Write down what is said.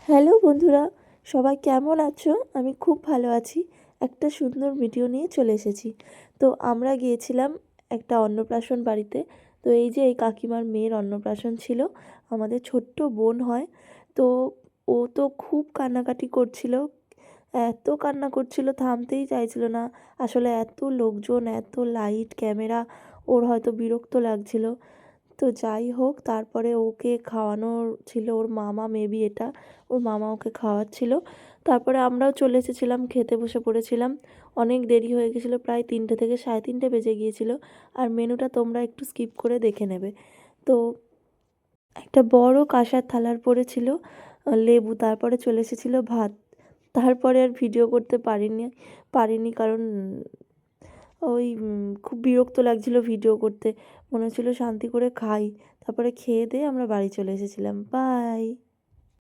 Hello বন্ধুরা, সবাই কেমন আছো? আমি খুব ভালো আছি। একটা সুন্দর ভিডিও নিয়ে চলে এসেছি। তো আমরা গিয়েছিলাম একটা অন্নপ্রাশন বাড়িতে। তো এই যে এই কাকিমার মেয়ের অন্নপ্রাশন ছিল। আমাদের ছোট্ট বোন হয়। তো ও তো খুব কান্নাকাটি করছিল। এত কান্না করছিল, থামতেই চাইছিল না। আসলে এত লোকজন, এত লাইট, ক্যামেরা, ওর হয়তো বিরক্ত লাগছিল। তো যাই হোক, তারপরে ওকে খাওয়ানোর ছিল, ওর মামা মেবি এটা, ওর মামা ওকে খাওয়াচ্ছিল। তারপরে আমরাও চলে এসেছিলাম, খেতে বসে পড়েছিলাম। অনেক দেরি হয়ে গেছিলো, প্রায় 3টে থেকে 3:30 বেজে গিয়েছিল। আর মেনুটা তোমরা একটু স্কিপ করে দেখে নেবে। তো একটা বড় কাঁসার থালার পড়ে ছিল লেবু, তারপরে চলে এসেছিলো ভাত। তারপরে আর ভিডিও করতে পারিনি কারণ খুব বিরক্ত লাগছিল ভিডিও করতে। মনে হচ্ছিল শান্তি করে খাই। তারপরে খেয়ে দিয়ে আমরা বাড়ি চলে এসেছিলাম। বাই।